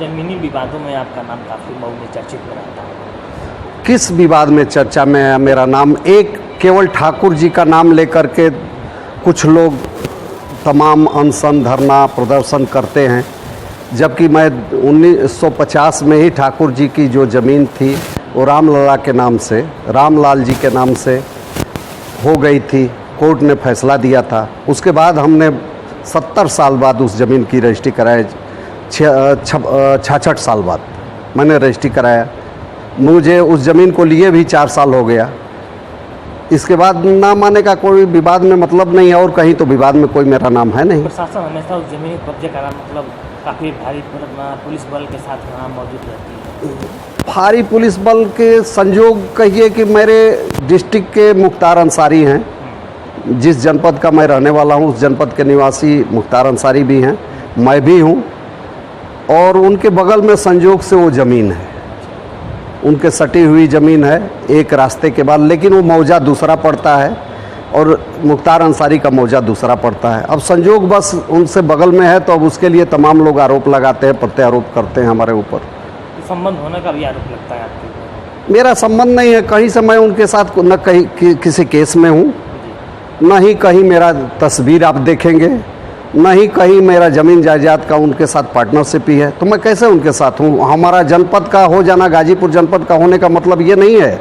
जमीनी विवादों में आपका नाम काफ़ी मऊ में चर्चित हो रहा था। किस विवाद में चर्चा में है मेरा नाम? एक केवल ठाकुर जी का नाम लेकर के कुछ लोग तमाम अनशन धरना प्रदर्शन करते हैं, जबकि मैं 1950 में ही ठाकुर जी की जो ज़मीन थी वो रामलला के नाम से, रामलाल जी के नाम से हो गई थी। कोर्ट ने फैसला दिया था। उसके बाद हमने 70 साल बाद उस ज़मीन की रजिस्ट्री कराई। 66 साल बाद मैंने रजिस्ट्री कराया। मुझे उस ज़मीन को लिए भी 4 साल हो गया। इसके बाद नाम आने का कोई विवाद में मतलब नहीं है, और कहीं तो विवाद में कोई मेरा नाम है नहीं। प्रशासन हमेशा उस जमीन को कब्जे करा, मतलब काफ़ी भारी पुलिस बल के साथ वहाँ मौजूद रहती है। भारी पुलिस बल के संजोग कहिए कि मेरे डिस्ट्रिक्ट के मुख्तार अंसारी हैं। जिस जनपद का मैं रहने वाला हूँ उस जनपद के निवासी मुख्तार अंसारी भी हैं, मैं भी हूँ, और उनके बगल में संजोग से वो ज़मीन है, उनके सटी हुई ज़मीन है एक रास्ते के बाद, लेकिन वो मौजा दूसरा पड़ता है और मुख्तार अंसारी का मौजा दूसरा पड़ता है। अब संजोग बस उनसे बगल में है, तो अब उसके लिए तमाम लोग आरोप लगाते हैं, प्रत्यारोप करते हैं हमारे ऊपर। संबंध होने का भी आरोप लगता है आपके? मेरा संबंध नहीं है कहीं से। मैं उनके साथ न कहीं किसी केस में हूँ, न ही कहीं मेरा तस्वीर आप देखेंगे, न ही कहीं मेरा ज़मीन जायदाद का उनके साथ पार्टनरशिप ही है। तो मैं कैसे उनके साथ हूँ? हमारा जनपद का हो जाना, गाजीपुर जनपद का होने का मतलब ये नहीं है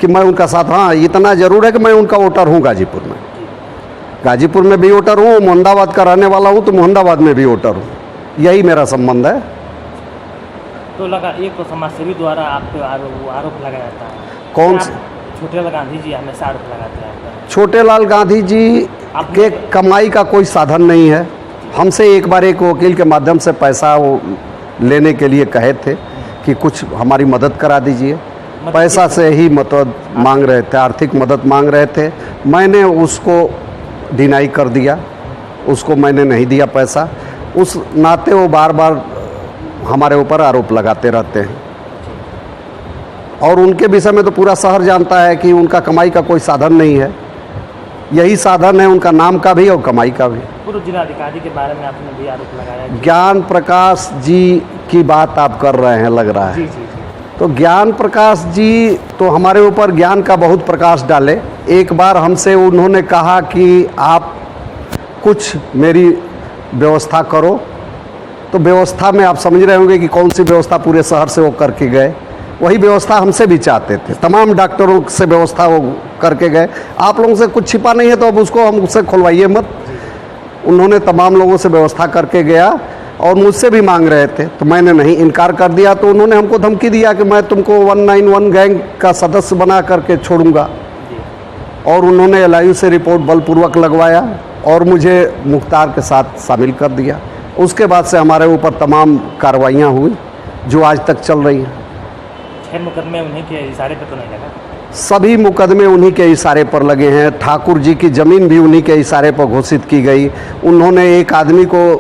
कि मैं उनका साथ, हाँ इतना ज़रूर है कि मैं उनका वोटर हूँ। गाजीपुर में भी वोटर हूँ, मोहम्मदाबाद का रहने वाला हूँ तो मोहम्मदाबाद में भी वोटर हूँ। यही मेरा संबंध है। तो लगा एक तो समाजसेवी द्वारा आप पे आरोप लगाया जाता है। कौन से? छोटेलाल गांधी जी हमेशा आरोप लगाते हैं। छोटेलाल गांधी जी के कमाई का कोई साधन नहीं है। हमसे एक बार एक वकील के माध्यम से पैसा वो लेने के लिए कहे थे कि कुछ हमारी मदद करा दीजिए। पैसा से ही मदद मांग रहे थे, आर्थिक मदद मांग रहे थे। मैंने उसको डिनाई कर दिया, उसको मैंने नहीं दिया पैसा। उस नाते वो बार बार हमारे ऊपर आरोप लगाते रहते हैं, और उनके विषय में तो पूरा शहर जानता है कि उनका कमाई का कोई साधन नहीं है। यही साधन है उनका नाम का भी और कमाई का भी। पूर्व जिलाधिकारी के बारे में आपने भी आरोप लगाया। ज्ञान प्रकाश जी की बात आप कर रहे हैं, लग रहा है। जी। तो ज्ञान प्रकाश जी तो हमारे ऊपर ज्ञान का बहुत प्रकाश डाले। एक बार हमसे उन्होंने कहा कि आप कुछ मेरी व्यवस्था करो। तो व्यवस्था में आप समझ रहे होंगे कि कौन सी व्यवस्था पूरे शहर से वो करके गए। वही व्यवस्था हमसे भी चाहते थे। तमाम डॉक्टरों से व्यवस्था वो करके गए। आप लोगों से कुछ छिपा नहीं है तो अब उसको हम उससे खुलवाइए मत। उन्होंने तमाम लोगों से व्यवस्था करके गया और मुझसे भी मांग रहे थे, तो मैंने नहीं, इनकार कर दिया। तो उन्होंने हमको धमकी दिया कि मैं तुमको 191 गैंग का सदस्य बना करके छोड़ूंगा, और उन्होंने LIU से रिपोर्ट बलपूर्वक लगवाया और मुझे मुख्तार के साथ शामिल कर दिया। उसके बाद से हमारे ऊपर तमाम कार्रवाइयाँ हुई जो आज तक चल रही हैं। 6 मुकदमे उन्हीं के इशारे पर तो नहीं लगा? सभी मुकदमे उन्हीं के इशारे पर लगे हैं। ठाकुर जी की ज़मीन भी उन्हीं के इशारे पर घोषित की गई। उन्होंने एक आदमी को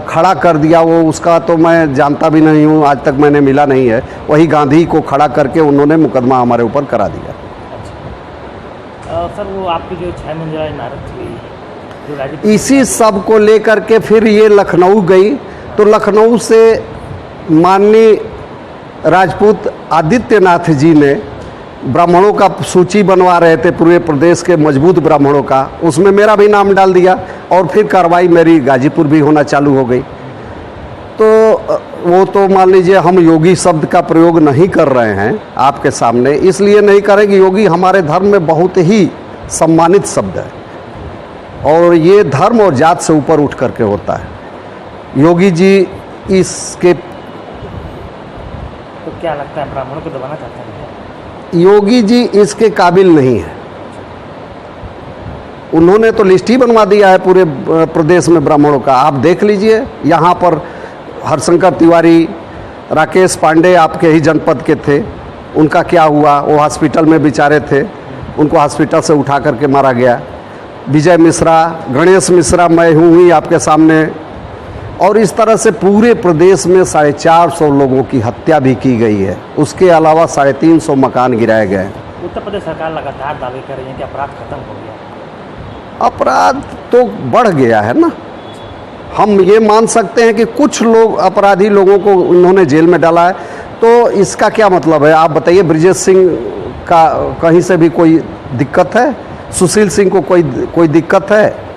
खड़ा कर दिया, वो उसका तो मैं जानता भी नहीं हूँ, आज तक मैंने मिला नहीं है। वही गांधी को खड़ा करके उन्होंने मुकदमा हमारे ऊपर करा दिया। अच्छा सर, वो आपकी जो 6 मंजिला इमारत थी, इसी सब को लेकर के फिर ये लखनऊ गई, तो लखनऊ से माननीय राजपूत आदित्यनाथ जी ने ब्राह्मणों का सूची बनवा रहे थे, पूरे प्रदेश के मजबूत ब्राह्मणों का, उसमें मेरा भी नाम डाल दिया और फिर कार्रवाई मेरी गाजीपुर भी होना चालू हो गई। तो वो तो मान लीजिए हम योगी शब्द का प्रयोग नहीं कर रहे हैं आपके सामने, इसलिए नहीं करेंगे। योगी हमारे धर्म में बहुत ही सम्मानित शब्द है और ये धर्म और जात से ऊपर उठ करके होता है। योगी जी इसके, तो क्या लगता है ब्राह्मणों को दबाना चाहते हैं? योगी जी इसके काबिल नहीं है। उन्होंने तो लिस्ट ही बनवा दिया है पूरे प्रदेश में ब्राह्मणों का। आप देख लीजिए, यहाँ पर हरशंकर तिवारी, राकेश पांडे आपके ही जनपद के थे, उनका क्या हुआ? वो हॉस्पिटल में बेचारे थे, उनको हॉस्पिटल से उठा करके मारा गया। विजय मिश्रा, गणेश मिश्रा, मैं हूँ ही आपके सामने। और इस तरह से पूरे प्रदेश में 450 लोगों की हत्या भी की गई है। उसके अलावा 350 मकान गिराए गए हैं। उत्तर प्रदेश सरकार लगातार दावे कर रही है कि अपराध खत्म हो गया। अपराध तो बढ़ गया है ना। हम ये मान सकते हैं कि कुछ लोग अपराधी लोगों को उन्होंने जेल में डाला है, तो इसका क्या मतलब है? आप बताइए, ब्रिजेश सिंह का कहीं से भी कोई दिक्कत है? सुशील सिंह को कोई दिक्कत है?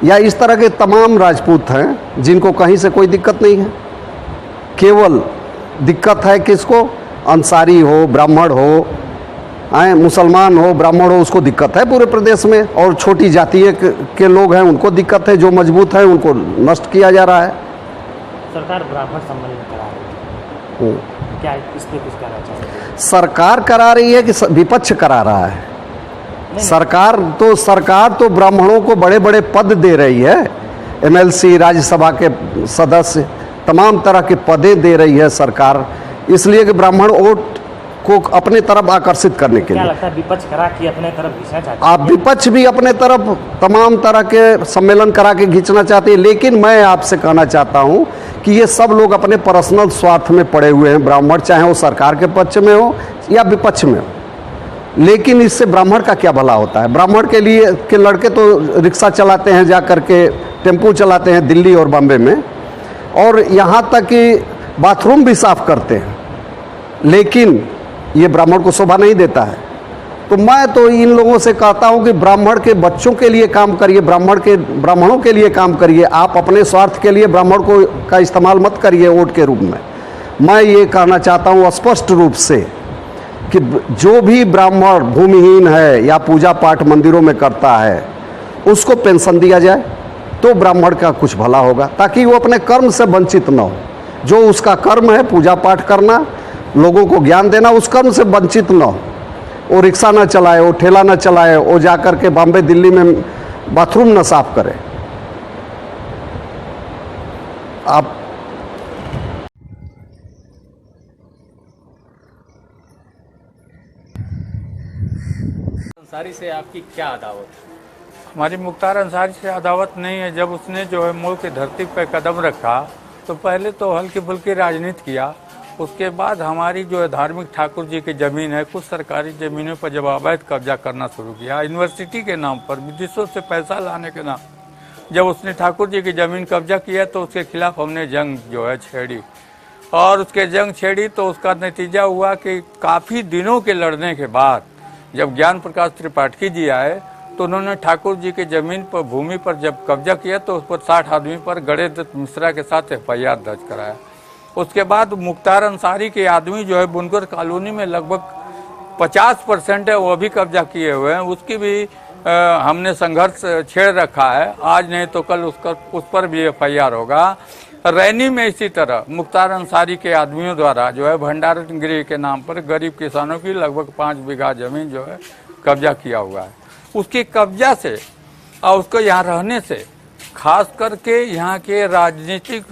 या इस तरह के तमाम राजपूत हैं जिनको कहीं से कोई दिक्कत नहीं है? केवल दिक्कत है किसको? अंसारी हो, ब्राह्मण हो, मुसलमान हो, ब्राह्मण हो, उसको दिक्कत है पूरे प्रदेश में। और छोटी जातीय के लोग हैं उनको दिक्कत है, जो मजबूत है उनको नष्ट किया जा रहा है। सरकार ब्राह्मण सम्मेलन करा रही है, क्या इस पे कुछ कहना चाहिए? सरकार करा रही है कि विपक्ष करा रहा है? सरकार तो ब्राह्मणों को बड़े बड़े पद दे रही है, एमएलसी, राज्यसभा के सदस्य, तमाम तरह के पदें दे रही है सरकार, इसलिए कि ब्राह्मण वोट को अपने तरफ आकर्षित करने के लिए। क्या लगता है विपक्ष करा कि अपने तरफ खींचना चाहते हैं? आप विपक्ष भी अपने तरफ तमाम तरह के सम्मेलन करा के खींचना चाहते हैं, लेकिन मैं आपसे कहना चाहता हूं कि ये सब लोग अपने पर्सनल स्वार्थ में पड़े हुए हैं, ब्राह्मण, चाहे वो सरकार के पक्ष में हो या विपक्ष में हो। लेकिन इससे ब्राह्मण का क्या भला होता है? ब्राह्मण के लिए के लड़के तो रिक्शा चलाते हैं, जा करके टेम्पू चलाते हैं दिल्ली और बॉम्बे में, और यहाँ तक कि बाथरूम भी साफ करते हैं, लेकिन ये ब्राह्मण को शोभा नहीं देता है। तो मैं तो इन लोगों से कहता हूँ कि ब्राह्मण के बच्चों के लिए काम करिए, ब्राह्मणों के लिए काम करिए। आप अपने स्वार्थ के लिए ब्राह्मण को का इस्तेमाल मत करिए वोट के रूप में। मैं ये कहना चाहता हूँ स्पष्ट रूप से कि जो भी ब्राह्मण भूमिहीन है या पूजा पाठ मंदिरों में करता है, उसको पेंशन दिया जाए तो ब्राह्मण का कुछ भला होगा, ताकि वो अपने कर्म से वंचित न हो। जो उसका कर्म है पूजा पाठ करना, लोगों को ज्ञान देना, उस कर्म से वंचित न हो। वो रिक्शा न चलाए, वो ठेला न चलाए, वो जा कर के बॉम्बे दिल्ली में बाथरूम न साफ करे। आप अंसारी से आपकी क्या अदावत? हमारी मुख्तार अंसारी से अदावत नहीं है। जब उसने जो है मऊ की धरती पर कदम रखा तो पहले तो हल्की फुल्की राजनीति किया, उसके बाद हमारी जो है धार्मिक ठाकुर जी की ज़मीन है, कुछ सरकारी ज़मीनों पर जब अवैध कब्जा करना शुरू किया, यूनिवर्सिटी के नाम पर, विदेशों से पैसा लाने के नाम, जब उसने ठाकुर जी की ज़मीन कब्जा किया तो उसके खिलाफ हमने जंग जो है छेड़ी, और उसके जंग छेड़ी तो उसका नतीजा हुआ कि काफ़ी दिनों के लड़ने के बाद जब ज्ञान प्रकाश त्रिपाठी जी आए तो उन्होंने ठाकुर जी की ज़मीन पर, भूमि पर जब कब्जा किया तो उस पर 60 आदमी पर गणेश दत्त मिश्रा के साथ FIR दर्ज कराया। उसके बाद मुख्तार अंसारी के आदमी जो है बुनकर कॉलोनी में लगभग 50% है, वो भी कब्जा किए हुए हैं, उसकी भी हमने संघर्ष छेड़ रखा है। आज नहीं तो कल उस पर भी FIR होगा। रैनी में इसी तरह मुख्तार अंसारी के आदमियों द्वारा जो है भंडारण गृह के नाम पर गरीब किसानों की लगभग 5 बीघा जमीन जो है कब्जा किया हुआ है। उसके कब्जा से और उसको यहाँ रहने से खास करके यहाँ के राजनीतिक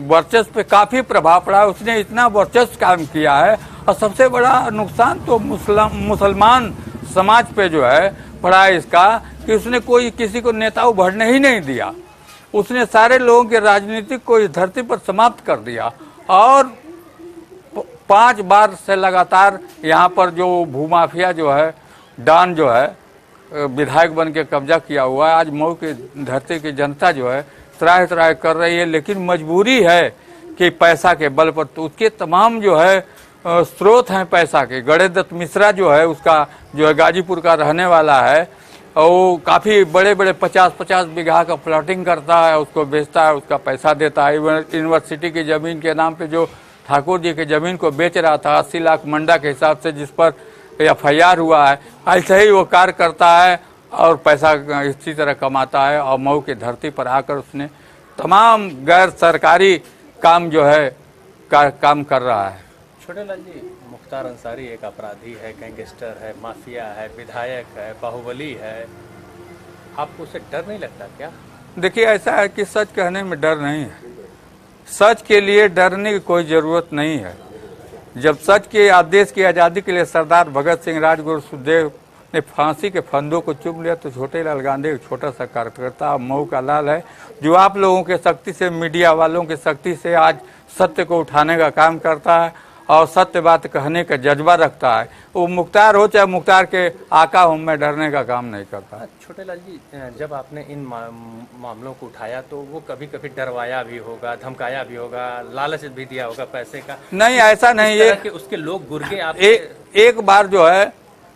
वर्चस्व पे काफ़ी प्रभाव पड़ा है। उसने इतना वर्चस्व काम किया है, और सबसे बड़ा नुकसान तो मुसलमान समाज पे जो है पड़ा है इसका, कि उसने कोई किसी को नेता उभरने ही नहीं दिया। उसने सारे लोगों के राजनीतिक को इस धरती पर समाप्त कर दिया, और 5 बार से लगातार यहाँ पर जो भूमाफिया जो है, डॉन जो है, विधायक बन के कब्जा किया हुआ है। आज मऊ की धरती की जनता जो है त्राह त्राह कर रही है, लेकिन मजबूरी है कि पैसा के बल पर, तो उसके तमाम जो है स्रोत हैं पैसा के। गणेश दत्त मिश्रा जो है, उसका जो है गाजीपुर का रहने वाला है, और वो काफ़ी बड़े बड़े 50-50 बीघा का प्लॉटिंग करता है, उसको बेचता है, उसका पैसा देता है। यूनिवर्सिटी की ज़मीन के नाम पे जो ठाकुर जी की ज़मीन को बेच रहा था 80 लाख मंडा के हिसाब से, जिस पर FIR हुआ है, ऐसे ही वो कार्य करता है और पैसा इसी तरह कमाता है। और मऊ की धरती पर आकर उसने तमाम गैर सरकारी काम जो है काम कर रहा है। छोटेलाल जी, मुख्तार अंसारी एक अपराधी है, गैंगस्टर है, माफिया है, विधायक है, बाहुबली है, आपको उससे डर नहीं लगता क्या? देखिए, ऐसा है कि सच कहने में डर नहीं है। सच के लिए डरने की कोई ज़रूरत नहीं है। जब सच के आदेश की आज़ादी के लिए सरदार भगत सिंह, राजगुरु सुखदेव ने फांसी के फंदों को चुम लिया, तो छोटेलाल गांधी एक छोटा सा कार्यकर्ता मऊ का लाल है, जो आप लोगों के शक्ति से, मीडिया वालों की शक्ति से आज सत्य को उठाने का काम करता है। और सत्य बात कहने का जज्बा रखता है। वो मुख्तार हो चाहे मुख्तार के आका हो, मैं डरने का काम नहीं करता। छोटे लाल जी, जब आपने इन मामलों को उठाया तो वो कभी कभी डरवाया भी होगा, धमकाया भी होगा, लालच भी दिया होगा पैसे का? नहीं, ऐसा नहीं। ये उसके लोग गुर्गे आप एक बार जो है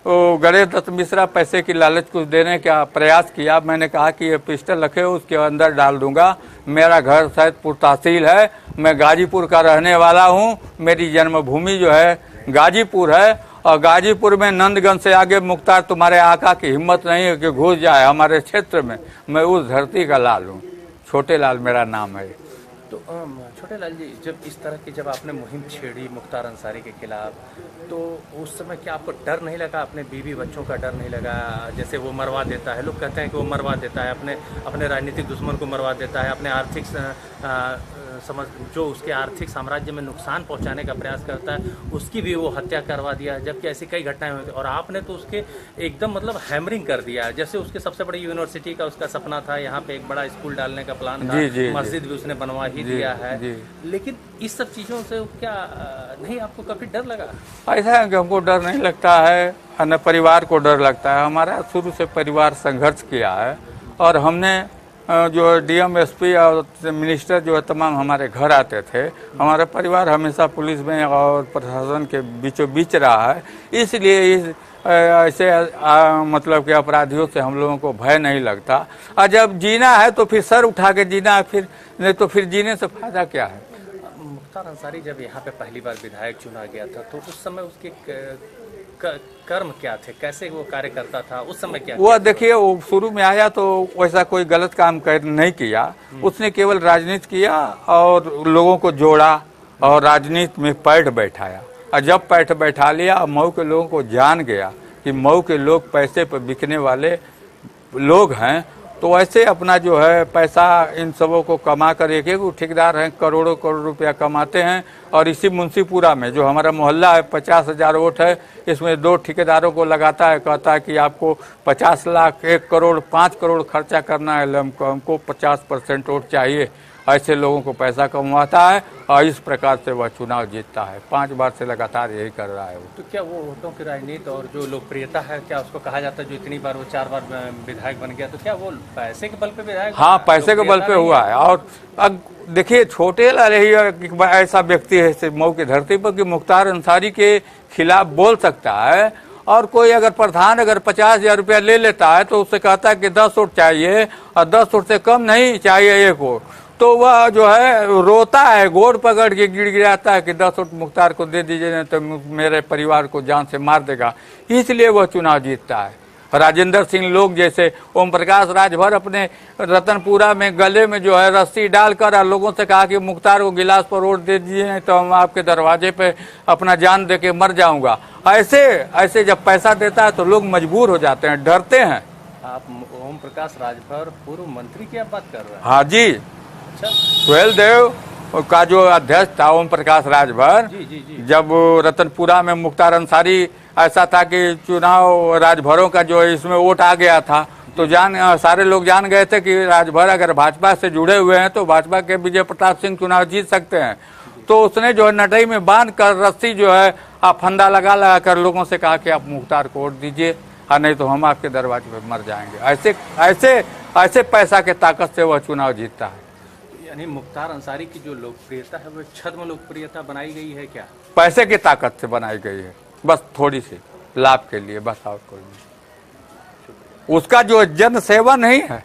वो गणेश दत्त मिश्रा पैसे की लालच कुछ देने का प्रयास किया। मैंने कहा कि ये पिस्टल रखे उसके अंदर डाल दूंगा। मेरा घर सैदपुर तहसील है, मैं गाजीपुर का रहने वाला हूँ, मेरी जन्मभूमि जो है गाजीपुर है, और गाजीपुर में नंदगंज से आगे मुख्तार तुम्हारे आका की हिम्मत नहीं है कि घुस जाए हमारे क्षेत्र में। मैं उस धरती का लाल हूँ, छोटे लाल मेरा नाम है। तो छोटे लाल जी, जब इस तरह की जब आपने मुहिम छेड़ी मुख्तार अंसारी के खिलाफ, तो उस समय क्या आपको डर नहीं लगा? अपने बीवी बच्चों का डर नहीं लगा? जैसे वो मरवा देता है, लोग कहते हैं कि वो मरवा देता है, अपने राजनीतिक दुश्मन को मरवा देता है, अपने आर्थिक समझ जो उसके आर्थिक साम्राज्य में नुकसान पहुंचाने का प्रयास करता है उसकी भी वो हत्या करवा दिया, जबकि ऐसी कई घटनाएं हुई थी। और आपने तो उसके एकदम मतलब हैमरिंग कर दिया। जैसे उसके सबसे बड़ी यूनिवर्सिटी का उसका सपना था, यहाँ पे एक बड़ा स्कूल डालने का प्लान था, मस्जिद भी उसने बनवा ही दिया है। लेकिन इस सब चीजों से क्या नहीं आपको कभी डर लगा? ऐसा है कि हमको डर नहीं लगता है, न परिवार को डर लगता है। हमारा शुरू से परिवार संघर्ष किया है, और हमने जो डीएम एसपी और मिनिस्टर जो है तमाम हमारे घर आते थे। हमारा परिवार हमेशा पुलिस में और प्रशासन के बीचों बीच रहा है, इसलिए ऐसे मतलब कि अपराधियों से हम लोगों को भय नहीं लगता। और जब जीना है तो फिर सर उठा के जीना है, फिर नहीं तो फिर जीने से फायदा क्या है। मुख्तार अंसारी जब यहाँ पे पहली बार विधायक चुना गया था तो उस समय उसके कर्म क्या थे, कैसे वो कार्य करता था उस समय? क्या वो देखिए, वो शुरू में आया तो वैसा कोई गलत काम नहीं किया, उसने केवल राजनीति किया और लोगों को जोड़ा और राजनीति में पैठ बैठाया। और जब पैठ बैठा लिया, मऊ के लोगों को जान गया कि मऊ के लोग पैसे पर बिकने वाले लोग हैं, तो ऐसे अपना जो है पैसा इन सबों को कमा कर, एक एक ठेकेदार हैं करोड़ों करोड़ रुपया कमाते हैं। और इसी मुंशीपुरा में जो हमारा मोहल्ला है 50,000 वोट है, इसमें 2 ठेकेदारों को लगाता है, कहता है कि आपको 50 लाख 1 करोड़ 5 करोड़ खर्चा करना है, हमको 50% वोट चाहिए। ऐसे लोगों को पैसा कमवाता है और इस प्रकार से वह चुनाव जीतता है। 5 बार से लगातार यही कर रहा है वो। तो क्या वो वोटों की राजनीति और जो लोकप्रियता है, क्या उसको कहा जाता है जो इतनी बार वो 4 बार विधायक बन गया, तो क्या वो पैसे के बल पे विधायक? हाँ, पैसे के बल पे हुआ है। और अब देखिए, छोटे लाल ही ऐसा व्यक्ति है मऊ की धरती पर कि मुख्तार अंसारी के खिलाफ बोल सकता है। और कोई अगर प्रधान अगर 50,000 रुपया ले लेता है तो उससे कहता है कि 10 वोट चाहिए और 10 वोट से कम नहीं चाहिए 1 वोट, तो वह जो है रोता है, गोड़ पकड़ के गिड़गिड़ाता है कि 10 वोट मुख्तार को दे दीजिए, नहीं तो मेरे परिवार को जान से मार देगा। इसलिए वह चुनाव जीतता है। राजेंद्र सिंह लोग जैसे ओम प्रकाश राजभर अपने रतनपुरा में गले में जो है रस्सी डालकर लोगों से कहा कि मुख्तार को गिलास पर वोट दे दीजिए, नहीं तो हम आपके दरवाजे पे अपना जान दे के मर जाऊंगा। ऐसे जब पैसा देता है तो लोग मजबूर हो जाते हैं, डरते हैं। आप ओम प्रकाश राजभर पूर्व मंत्री की आप बात कर रहे हैं? हाँ जी, सुहेल देव का जो अध्यक्ष था ओम प्रकाश राजभर, जब रतनपुरा में मुख्तार अंसारी ऐसा था कि चुनाव राजभरों का जो इसमें वोट आ गया था, तो सारे लोग जान गए थे कि राजभर अगर भाजपा से जुड़े हुए हैं तो भाजपा के विजय प्रताप सिंह चुनाव जीत सकते हैं। तो उसने जो है नटई में बांध कर रस्सी जो है फंदा लगा कर लोगों से कहा कि आप मुख्तार को वोट दीजिए, और नहीं तो हम आपके दरवाजे पर मर जाएंगे। ऐसे पैसा के ताकत से वह चुनाव जीतता है। यानी मुख्तार अंसारी की जो लोकप्रियता है वो छद्म लोकप्रियता बनाई गई है क्या? पैसे की ताकत से बनाई गई है, बस थोड़ी सी लाभ के लिए, बस और कोई नहीं। उसका जो जन सेवा नहीं है,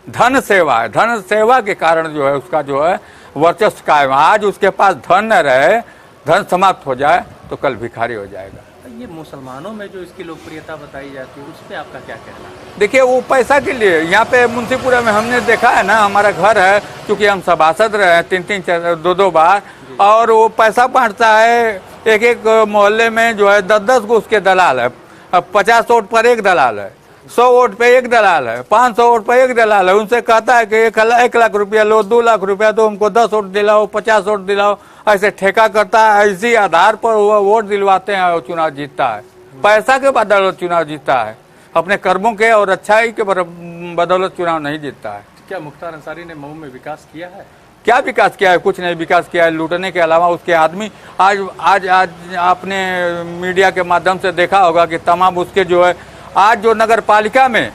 धन सेवा है। धन सेवा के कारण जो है उसका जो है वर्चस्व कायम। आज उसके पास धन न रहे, धन समाप्त हो जाए तो कल भिखारी हो जाएगा। ये मुसलमानों में जो इसकी लोकप्रियता बताई जाती है उस पर आपका क्या कहना है? देखिए, वो पैसा के लिए यहाँ पे मुंशीपुरा में हमने देखा है ना, हमारा घर है, क्योंकि हम सभासद रहे हैं 3-3 4 2-2 बार, और वो पैसा बांटता है। एक मोहल्ले में जो है 10-10 गो उसके दलाल है। 50 वोट पर 1 दलाल है, 100 वोट पे 1 दलाल है, 500 वोट पे 1 दलाल है। उनसे कहता है कि 1 लाख रुपया लो, 2 लाख रुपया दो, हमको 10 वोट दिलाओ, 50 वोट दिलाओ। ऐसे ठेका करता है, इसी आधार पर वह वोट दिलवाते हैं और चुनाव जीतता है। पैसा के बदौलत चुनाव जीतता है, अपने कर्मों के और अच्छाई के बदौलत चुनाव नहीं जीतता है। क्या मुख्तार अंसारी ने मऊ में विकास किया है? क्या विकास किया है? कुछ नहीं विकास किया है, लूटने के अलावा उसके आदमी। आज आज आज आपने मीडिया के माध्यम से देखा होगा कि तमाम उसके जो है, आज जो नगर पालिका में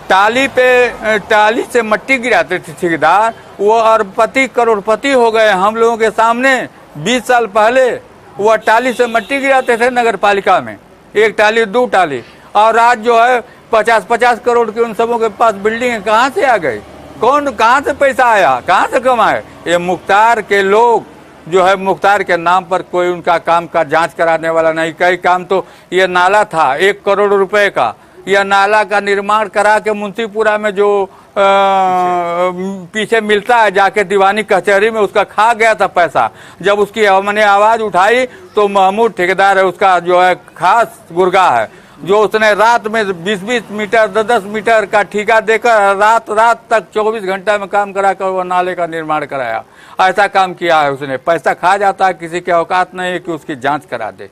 टाली से मट्टी गिराते थे ठेकेदार, वो अरबपति करोड़पति हो गए हम लोगों के सामने। 20 साल पहले वो टाली से मट्टी गिराते थे नगर पालिका में, 1 टाली 2 टाली, और आज जो है 50-50 करोड़ के उन सबों के पास बिल्डिंग कहाँ से आ गई? कहाँ से पैसा आया? कहाँ से कमाए? ये मुख्तार के लोग जो है, मुख्तार के नाम पर कोई उनका काम का जांच कराने वाला नहीं। कई काम तो ये नाला था 1 करोड़ रुपए का, यह नाला का निर्माण करा के मुंशीपुरा में जो पीछे मिलता है जाके दीवानी कचहरी में, उसका खा गया था पैसा। जब उसकी हमने आवाज उठाई तो महमूद ठेकेदार है, उसका जो है खास गुर्गा है, जो उसने रात में 20-20 मीटर 10-10 मीटर का ठेका देकर रात तक 24 घंटा में काम करा कर वो नाले का निर्माण कराया। ऐसा काम किया है उसने। पैसा खा जाता है, किसी के औकात नहीं है कि उसकी जांच करा दे।